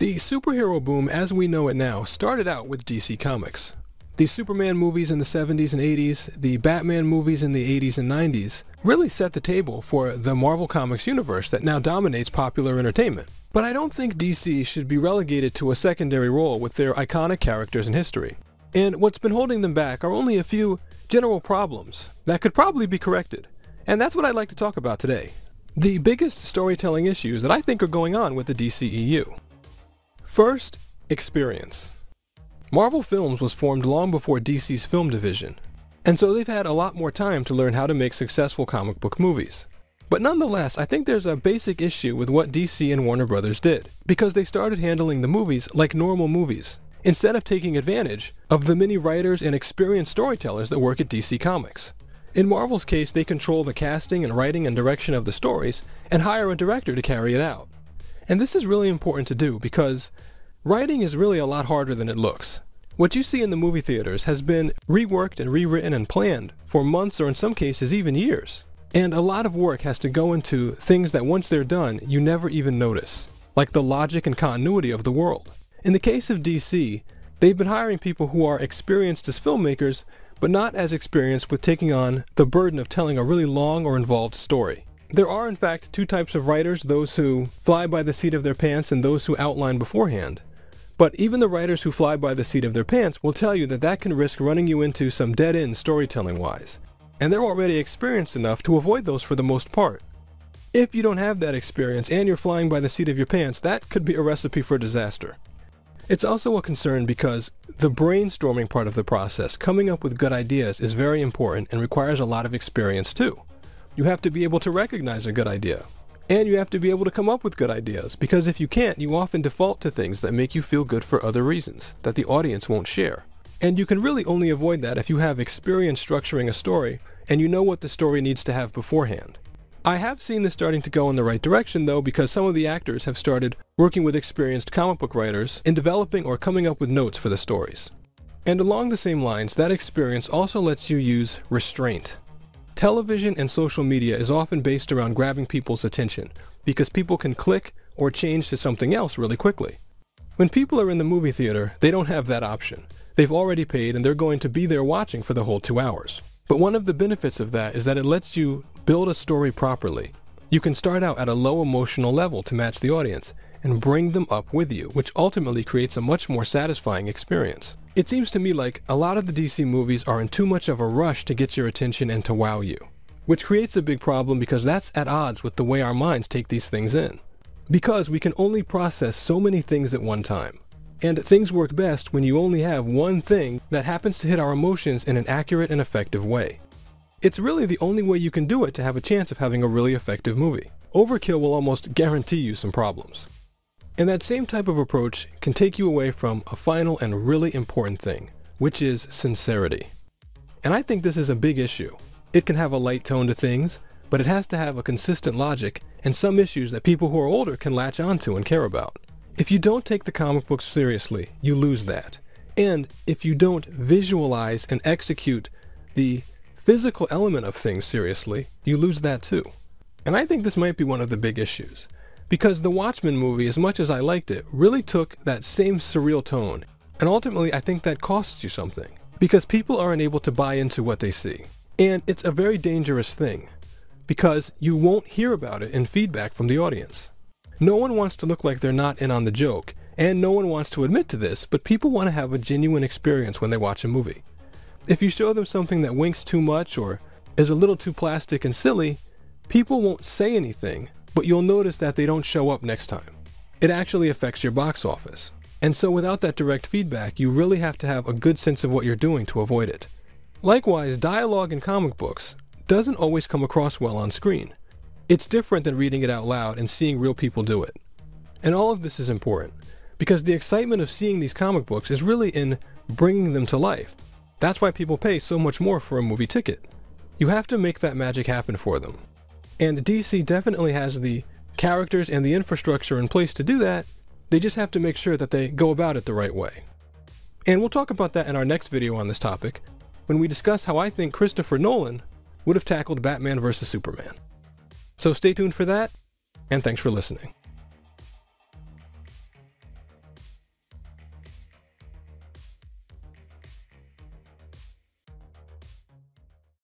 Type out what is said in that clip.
The superhero boom as we know it now started out with DC Comics. The Superman movies in the 70s and 80s, the Batman movies in the 80s and 90s really set the table for the Marvel Comics universe that now dominates popular entertainment. But I don't think DC should be relegated to a secondary role with their iconic characters in history. And what's been holding them back are only a few general problems that could probably be corrected. And that's what I'd like to talk about today. The biggest storytelling issues that I think are going on with the DCEU. First, experience. Marvel Films was formed long before DC's film division, and so they've had a lot more time to learn how to make successful comic book movies. But nonetheless, I think there's a basic issue with what DC and Warner Brothers did, because they started handling the movies like normal movies, instead of taking advantage of the many writers and experienced storytellers that work at DC Comics. In Marvel's case, they control the casting and writing and direction of the stories, and hire a director to carry it out. And this is really important to do because writing is really a lot harder than it looks. What you see in the movie theaters has been reworked and rewritten and planned for months or in some cases even years. And a lot of work has to go into things that once they're done, you never even notice, like the logic and continuity of the world. In the case of DC, they've been hiring people who are experienced as filmmakers, but not as experienced with taking on the burden of telling a really long or involved story. There are in fact two types of writers, those who fly by the seat of their pants and those who outline beforehand. But even the writers who fly by the seat of their pants will tell you that that can risk running you into some dead end storytelling-wise. And they're already experienced enough to avoid those for the most part. If you don't have that experience and you're flying by the seat of your pants, that could be a recipe for disaster. It's also a concern because the brainstorming part of the process, coming up with good ideas, is very important and requires a lot of experience too. You have to be able to recognize a good idea. And you have to be able to come up with good ideas, because if you can't, you often default to things that make you feel good for other reasons, that the audience won't share. And you can really only avoid that if you have experience structuring a story, and you know what the story needs to have beforehand. I have seen this starting to go in the right direction though, because some of the actors have started working with experienced comic book writers in developing or coming up with notes for the stories. And along the same lines, that experience also lets you use restraint. Television and social media is often based around grabbing people's attention, because people can click or change to something else really quickly. When people are in the movie theater, they don't have that option. They've already paid and they're going to be there watching for the whole 2 hours. But one of the benefits of that is that it lets you build a story properly. You can start out at a low emotional level to match the audience and bring them up with you, which ultimately creates a much more satisfying experience. It seems to me like a lot of the DC movies are in too much of a rush to get your attention and to wow you, which creates a big problem because that's at odds with the way our minds take these things in. Because we can only process so many things at one time. And things work best when you only have one thing that happens to hit our emotions in an accurate and effective way. It's really the only way you can do it to have a chance of having a really effective movie. Overkill will almost guarantee you some problems. And that same type of approach can take you away from a final and really important thing, which is sincerity. And I think this is a big issue. It can have a light tone to things, but it has to have a consistent logic and some issues that people who are older can latch onto and care about. If you don't take the comic books seriously, you lose that. And if you don't visualize and execute the physical element of things seriously, you lose that too. And I think this might be one of the big issues. Because the Watchmen movie, as much as I liked it, really took that same surreal tone. And ultimately, I think that costs you something. Because people aren't able to buy into what they see. And it's a very dangerous thing. Because you won't hear about it in feedback from the audience. No one wants to look like they're not in on the joke. And no one wants to admit to this, but people want to have a genuine experience when they watch a movie. If you show them something that winks too much or is a little too plastic and silly, people won't say anything. But you'll notice that they don't show up next time. It actually affects your box office. And so without that direct feedback, you really have to have a good sense of what you're doing to avoid it. Likewise, dialogue in comic books doesn't always come across well on screen. It's different than reading it out loud and seeing real people do it. And all of this is important, because the excitement of seeing these comic books is really in bringing them to life. That's why people pay so much more for a movie ticket. You have to make that magic happen for them. And DC definitely has the characters and the infrastructure in place to do that. They just have to make sure that they go about it the right way. And we'll talk about that in our next video on this topic, when we discuss how I think Christopher Nolan would have tackled Batman vs. Superman. So stay tuned for that, and thanks for listening.